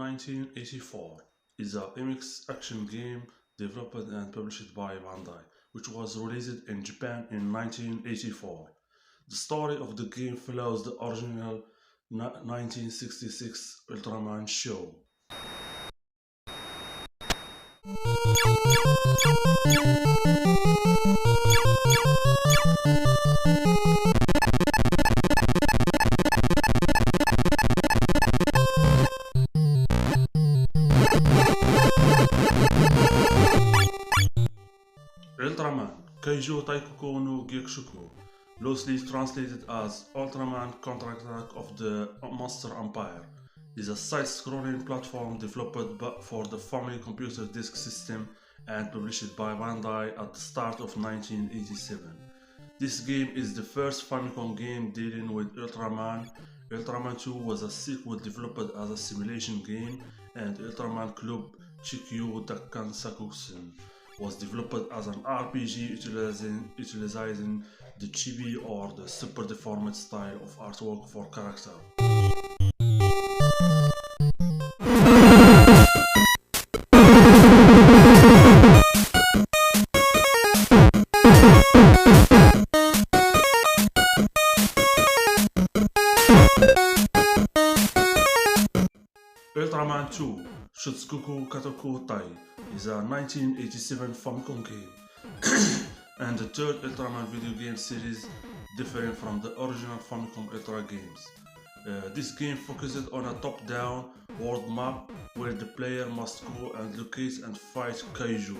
1984 is a MX action game developed and published by Bandai, which was released in Japan in 1984. The story of the game follows the original 1966 Ultraman show. Ultraman Kaijuu Teikoku no Gyakushuu, loosely translated as Ultraman Counterattack of the Monster Empire, is a side-scrolling platform developed for the Family Computer Disk System and published by Bandai at the start of 1987. This game is the first Famicom game dealing with Ultraman. Ultraman 2 was a sequel developed as a simulation game, and Ultraman Club Chikyuu Dakkan Sakusen was developed as an RPG utilizing the chibi or the super deformed style of artwork for character. Ultraman 2 Shutsugeki Katoku Tai is a 1987 Famicom game and the third Ultraman video game series different from the original Famicom Ultra games. This game focused on a top-down world map where the player must go and locate and fight Kaijuu.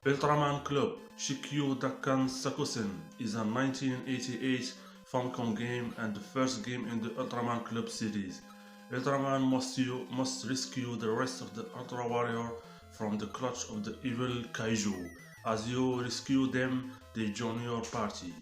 Ultraman Club Chikyuu Dakkan Sakusen is a 1988 Famicom game and the first game in the Ultraman Club series. Ultraman must rescue the rest of the Ultra Warrior from the clutch of the evil Kaijuu. As you rescue them, they join your party.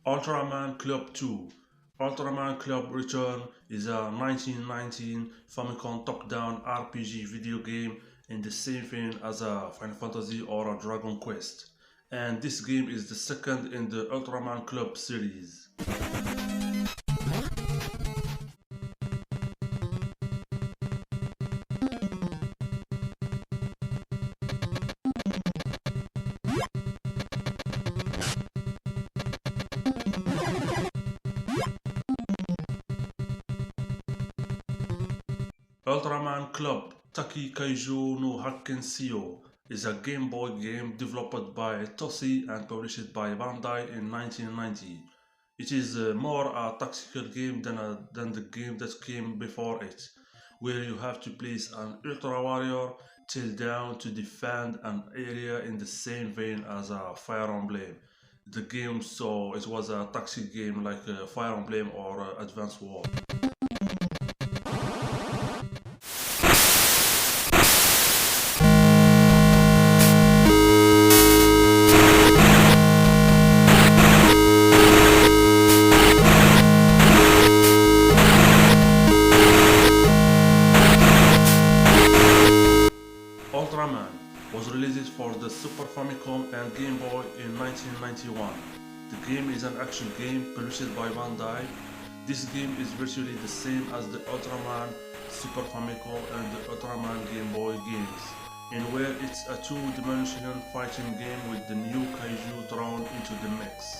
Ultraman Club 2 Ultraman Club Return is a 1919 Famicom top-down RPG video game in the same vein as a Final Fantasy or a Dragon Quest, and this game is the second in the Ultraman Club series. Ultraman Club Teki Kaijuu no Hakken Seyo is a Game Boy game developed by Toshi and published by Bandai in 1990. It is more a tactical game than the game that came before it, where you have to place an Ultra Warrior tail down to defend an area in the same vein as a Fire Emblem. The game, so it was a tactical game like Fire Emblem or Advance War. Ultraman was released for the Super Famicom and Game Boy in 1991. The game is an action game published by Bandai. This game is virtually the same as the Ultraman Super Famicom and the Ultraman Game Boy games, in where it's a two-dimensional fighting game with the new Kaiju thrown into the mix.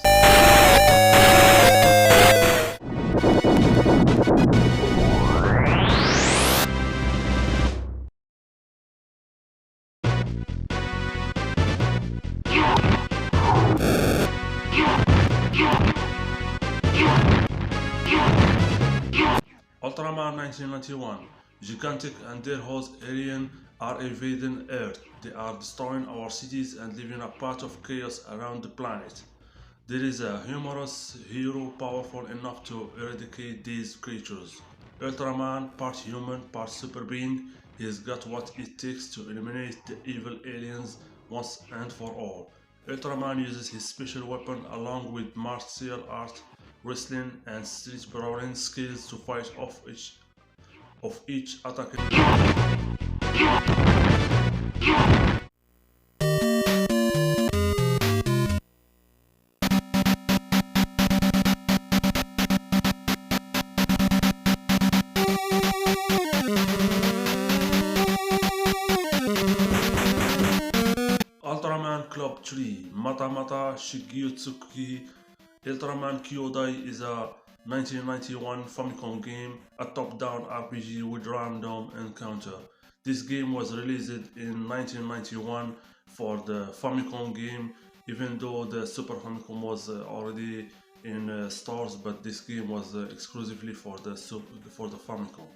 Ultraman 1991, Gigantic and their host alien are invading Earth. They are destroying our cities and leaving a path of chaos around the planet. There is a humorous hero powerful enough to eradicate these creatures. Ultraman, part human, part super being, he's got what it takes to eliminate the evil aliens once and for all. Ultraman uses his special weapon along with martial art, wrestling, and street brawling skills to fight off each attack. Ultraman Club 3 Mata Shigyutsuki Ultraman Kyoudai is a 1991 Famicom game, a top-down RPG with random encounter. This game was released in 1991 for the Famicom game, even though the Super Famicom was already in stores, but this game was exclusively for the Famicom.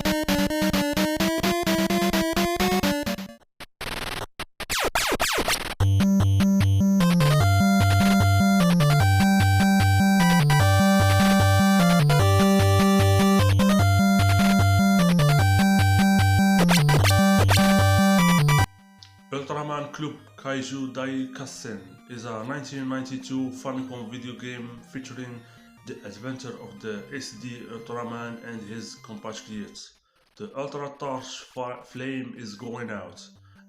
Ultraman Club Kaijuu Dakkan is a 1992 Famicom video game featuring the adventure of the SD Ultraman and his compatriots. The Ultra Torch flame is going out,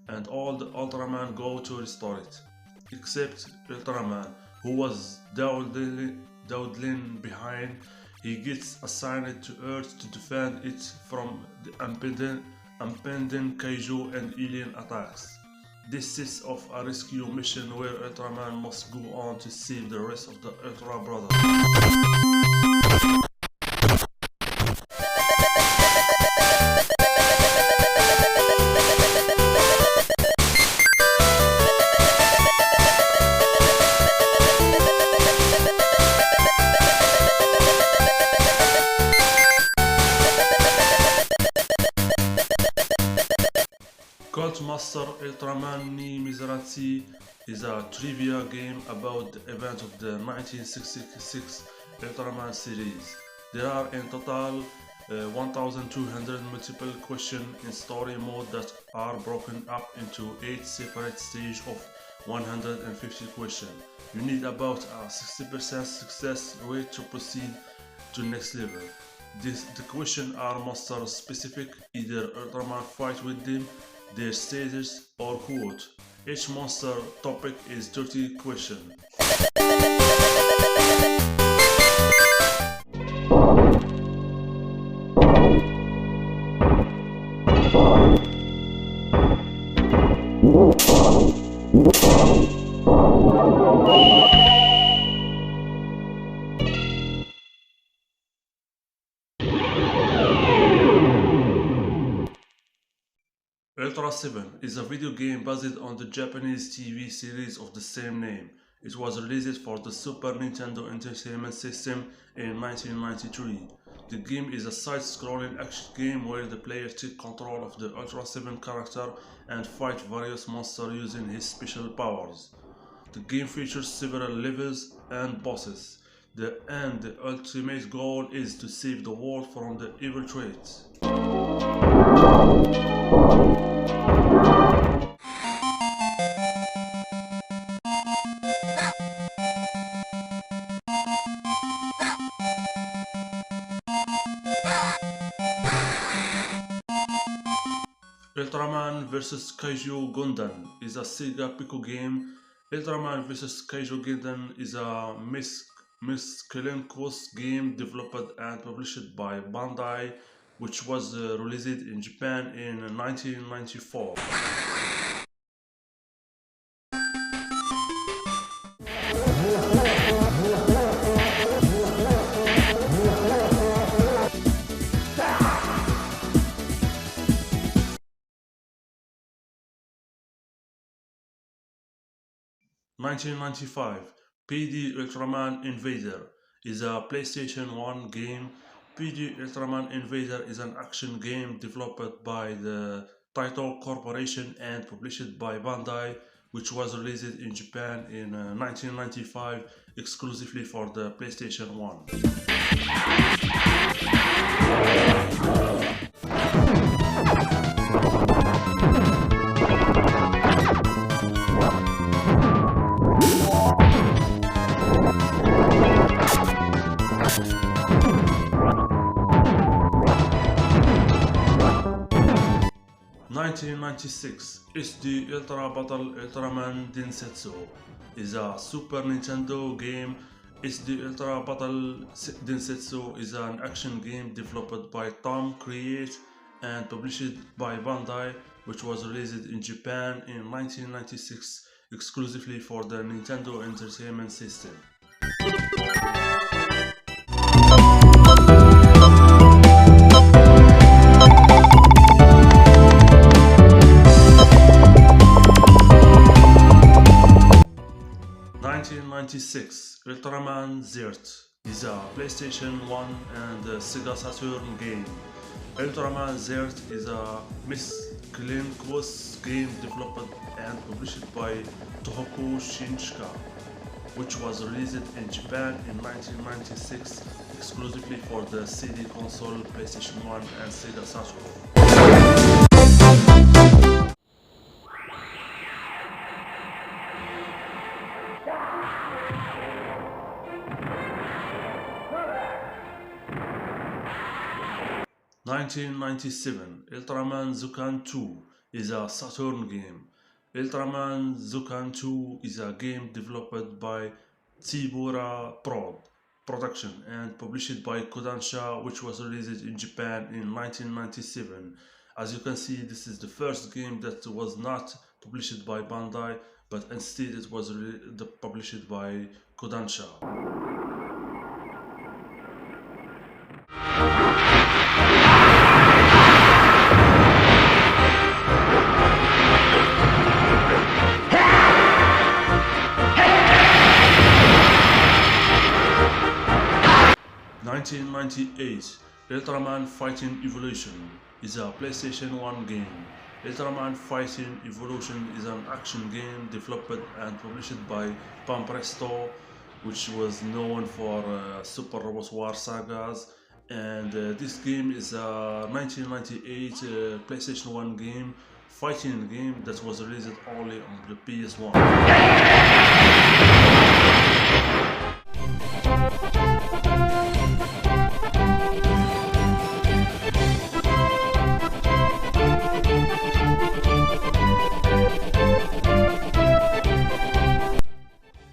and all the Ultraman go to restore it, except Ultraman, who was dawdling behind. He gets assigned to Earth to defend it from the impending Kaijuu and alien attacks. This sets off a rescue mission where Ultraman must go on to save the rest of the Ultra Brothers. Cult Master Ultraman ni魅せられて is a trivia game about the event of the 1966 Ultraman series. There are in total 1,200 multiple questions in story mode that are broken up into 8 separate stages of 150 questions. You need about a 60% success rate to proceed to next level. The questions are monster specific, either Ultraman fight with them, their status, or quote. Each monster topic is 30 questions. Ultra 7 is a video game based on the Japanese TV series of the same name. It was released for the Super Nintendo Entertainment System in 1993. The game is a side-scrolling action game where the player takes control of the Ultra 7 character and fight various monsters using his special powers. The game features several levels and bosses. The ultimate goal is to save the world from the evil traits. Ultraman vs Kaijuu Gundam is a Sega Pico game. Ultraman vs Kaijuu Gundam is a miscellaneous game developed and published by Bandai, which was released in Japan in 1994. In 1995, PD Ultraman Invader is a PlayStation 1 game. PD Ultraman Invader is an action game developed by the Taito Corporation and published by Bandai, which was released in Japan in 1995 exclusively for the PlayStation 1. 1996 SD Ultra Battle Ultraman Densetsu is a Super Nintendo game. SD Ultra Battle Densetsu is an action game developed by Tom Create and published by Bandai, which was released in Japan in 1996 exclusively for the Nintendo Entertainment System. 1996 Ultraman Zearth is a PlayStation 1 and Sega Saturn game. Ultraman Zearth is a miscellaneous game developed and published by Tohoku Shinshika, which was released in Japan in 1996 exclusively for the CD console PlayStation 1 and Sega Saturn. 1997 Ultraman Zukan 2 is a Saturn game. Ultraman Zukan 2 is a game developed by Tsibura Production and published by Kodansha, which was released in Japan in 1997. As you can see, this is the first game that was not published by Bandai, but instead it was published by Kodansha. 1998 Ultraman Fighting Evolution is a PlayStation 1 game. Ultraman Fighting Evolution is an action game developed and published by Pampresto, which was known for Super Robot War sagas, and this game is a 1998 PlayStation 1 game, fighting game that was released only on the PS1.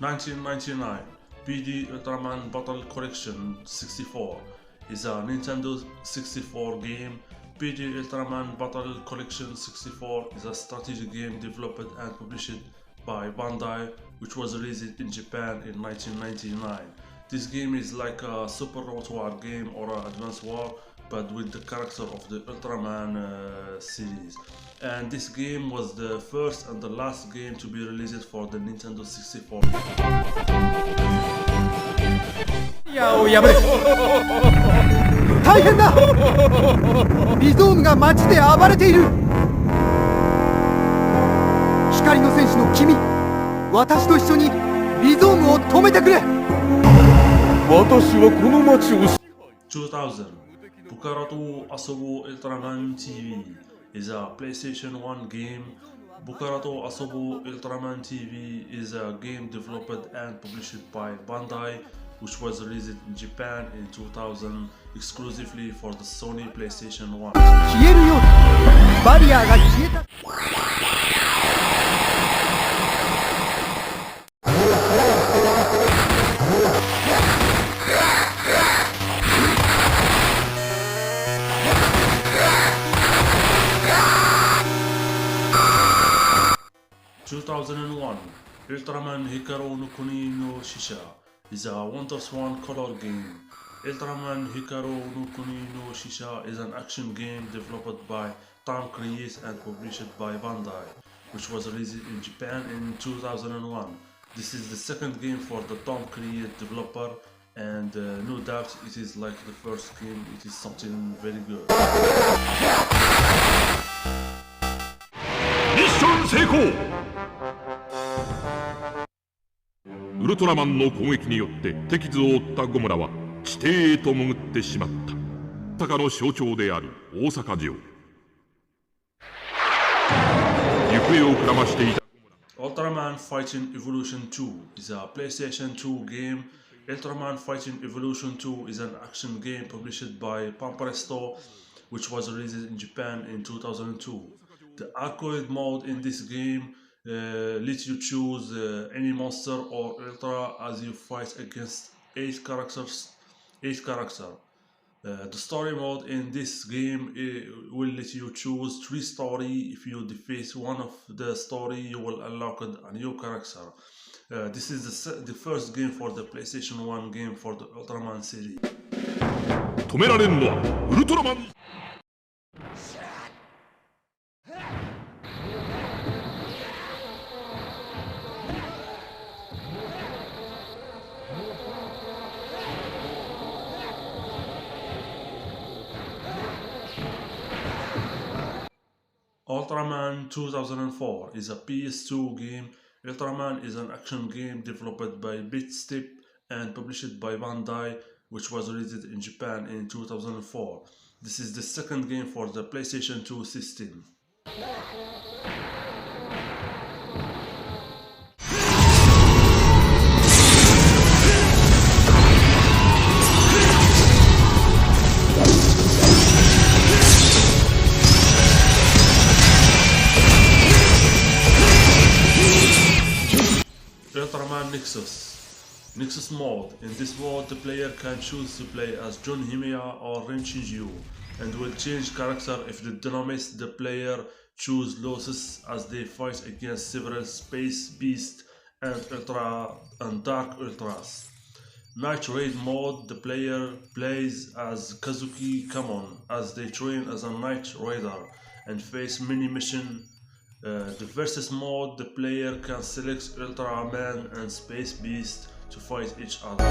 1999 PD Ultraman Battle Collection 64 is a Nintendo 64 game. PD Ultraman Battle Collection 64 is a strategy game developed and published by Bandai, which was released in Japan in 1999. This game is like a Super Robot War game or an Advance War, but with the character of the Ultraman series. And this game was the first and the last game to be released for the Nintendo 64. いやを破れ大変だリゾームが街で暴れている光の戦士の君私と一緒にリゾームを止めてくれ私はこの街を2000 Bukarato Asobo Ultraman TV is a PlayStation 1 game. Bukarato Asobo Ultraman TV is a game developed and published by Bandai, which was released in Japan in 2000 exclusively for the Sony PlayStation 1. 消えるようにバリアが消えた2001 Ultraman Hikaru no Kuni no Shisha is a WonderSwan color game. Ultraman Hikaru no Kuni no Shisha is an action game developed by Tom Create and published by Bandai, which was released in Japan in 2001. This is the second game for the Tom Create developer, and no doubt it is like the first game, it is something very good. 成功。ウルトラマンの攻撃によって敵図を追ったゴムラは地底へと潜ってしまった。大阪の象徴である大阪城。行方をくらましていた。 Ultraman Fighting Evolution 2 is a PlayStation 2 game. Ultraman Fighting Evolution 2 is an action game published by Pampresto, which was released in Japan in 2002. The arcade mode in this game lets you choose any monster or ultra as you fight against 8 characters. The story mode in this game will let you choose 3 stories. If you defeat one of the story, you will unlock a new character. This is the first game for the PlayStation 1 game for the Ultraman series. 止められるのはウルトラマン。Ultraman 2004 is a PS2 game. Ultraman is an action game developed by Bitstep and published by Bandai, which was released in Japan in 2004. This is the second game for the PlayStation 2 system. Ultraman Nexus mode. In this mode, the player can choose to play as John Himiya or Ren Shinju, and will change character if the dynamics the player choose loses as they fight against several space beasts and dark ultras. Night Raid mode. The player plays as Kazuki Kamon as they train as a Night Raider and face many missions. The versus mode, the player can select Ultraman and Space Beast to fight each other.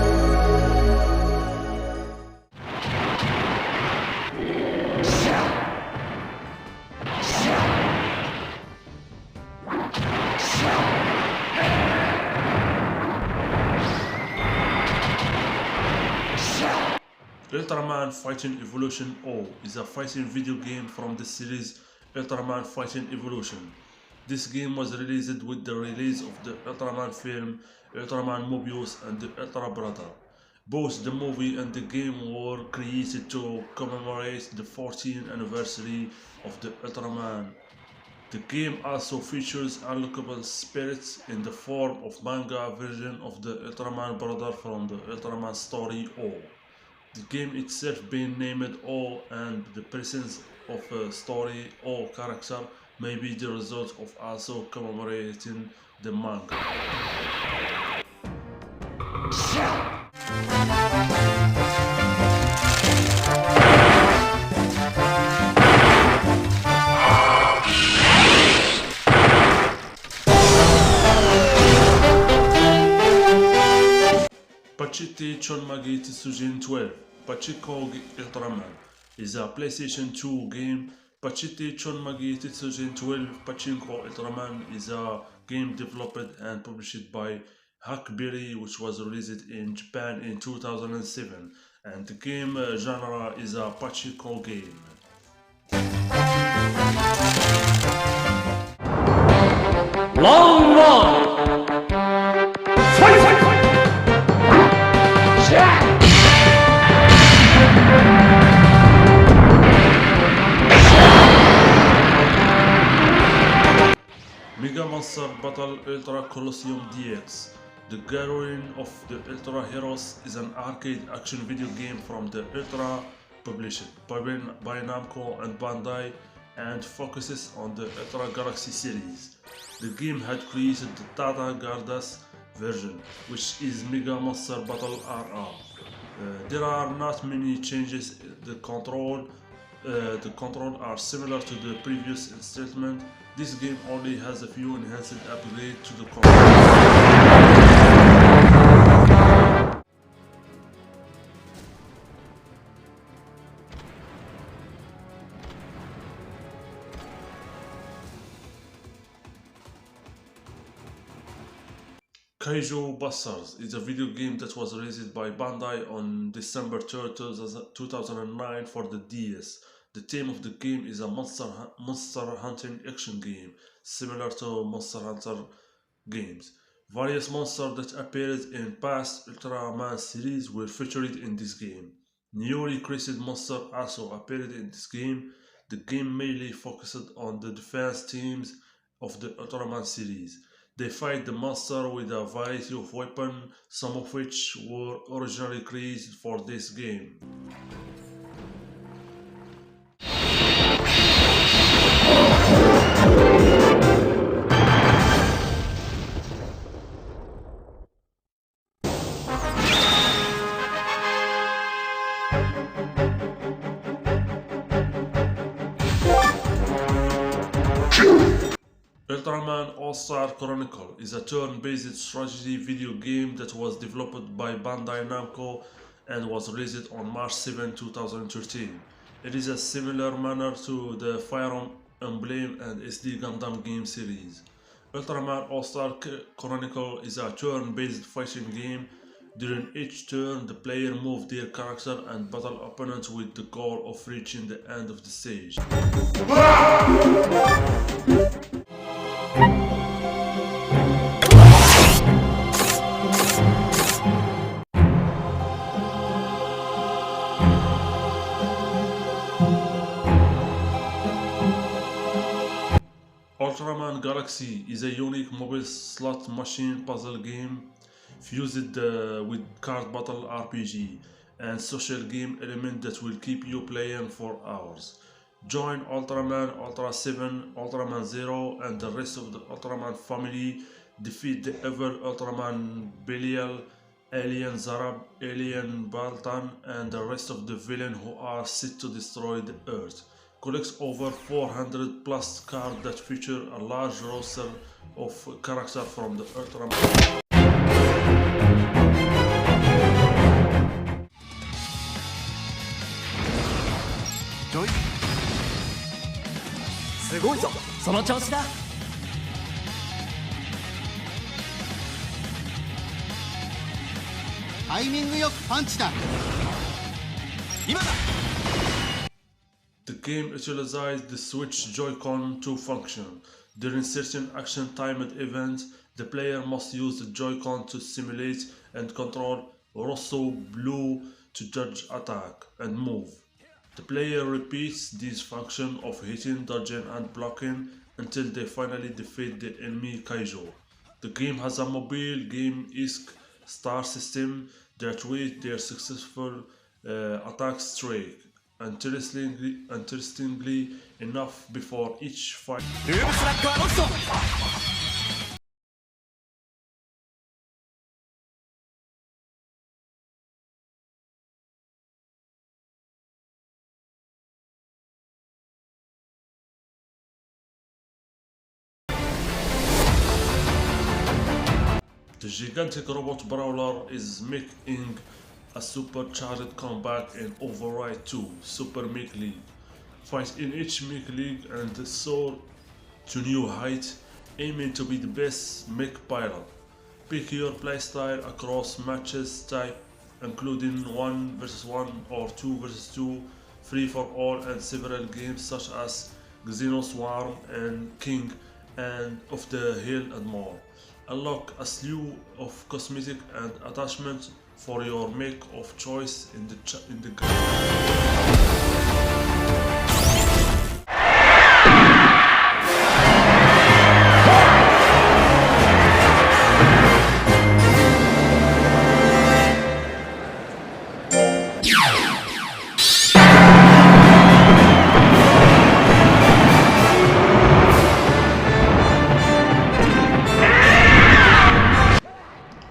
Ultraman Fighting Evolution O is a fighting video game from the series Ultraman Fighting Evolution. This game was released with the release of the Ultraman film, Ultraman Mobius and the Ultra Brother. Both the movie and the game were created to commemorate the 14th anniversary of the Ultraman. The game also features unlockable spirits in the form of manga version of the Ultraman Brother from the Ultraman story O. The game itself being named O, and the presence of a story or character may be the result of also commemorating the manga. Pachite Chonmagi Tsujin 12 Pachiko Ultraman is a PlayStation 2 game. Pachite Chonmagi Tetsujin 12 Pachinko Ultraman is a game developed and published by Hackberry, which was released in Japan in 2007, and the game genre is a Pachinko game. Long one! Fight! Mega Monster Battle Ultra Colosseum DX. The Gathering of the Ultra Heroes is an arcade action video game from the Ultra, published by Namco and Bandai, and focuses on the Ultra Galaxy series. The game had created the Tata Gardas version, which is Mega Monster Battle RR. There are not many changes. The control are similar to the previous installment. This game only has a few enhanced upgrades to the control. Kaiju Busters is a video game that was released by Bandai on December 3rd, 2009 for the DS. The theme of the game is a monster hunting action game, similar to Monster Hunter games. Various monsters that appeared in past Ultraman series were featured in this game. Newly created monsters also appeared in this game. The game mainly focused on the defense teams of the Ultraman series. They fight the monster with a variety of weapons, some of which were originally created for this game. Ultraman All-Star Chronicle is a turn-based strategy video game that was developed by Bandai Namco and was released on March 7, 2013. It is a similar manner to the Fire Emblem and SD Gundam game series. Ultraman All-Star Chronicle is a turn-based fighting game. During each turn, the player moves their character and battle opponents with the goal of reaching the end of the stage. Ultraman Galaxy is a unique mobile slot machine puzzle game fused with card battle RPG and social game element that will keep you playing for hours. Join Ultraman, Ultra 7, Ultraman Zero and the rest of the Ultraman family, defeat the evil Ultraman Belial, Alien Zarab, Alien Baltan and the rest of the villains who are set to destroy the Earth. Collect over 400 plus cards that feature a large roster of characters from the Ultraman. Joy? すごいぞ、その調子だ。タイミングよくパンチだ。今だ。The game utilizes the Switch Joy-Con to function. During certain action-timed events, the player must use the Joy-Con to simulate and control Rosso Blue to judge attack and move. The player repeats these functions of hitting, dodging and blocking until they finally defeat the enemy Kaijuu. The game has a mobile game-esque star system that weighs their successful attack streak. Interestingly enough, before each fight, the gigantic robot brawler is making a supercharged comeback in Override 2 Super Mech League. Fight in each Mech League and soar to new heights, aiming to be the best mech pilot. Pick your playstyle across matches type, including 1 vs 1 or 2 vs 2, free for all and several games such as Xenoswarm and King and of the Hill and more. Unlock a slew of cosmetic and attachments for your mech of choice in the game.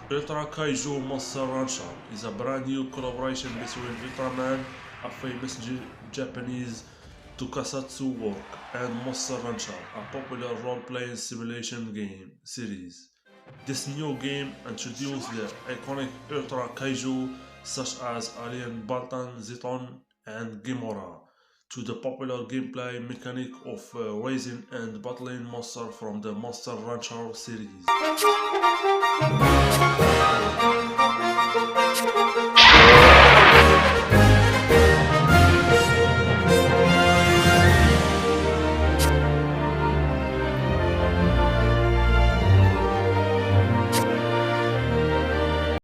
Ultra Kaijuu Monster Rancher is a brand new collaboration between Ultraman, a famous Japanese tokusatsu work, and Monster Rancher, a popular role-playing simulation game series. This new game introduced the iconic Ultra Kaiju such as Alien Baltan, Zeton, and Gamora. to the popular gameplay mechanic of raising and battling monsters from the Monster Rancher series.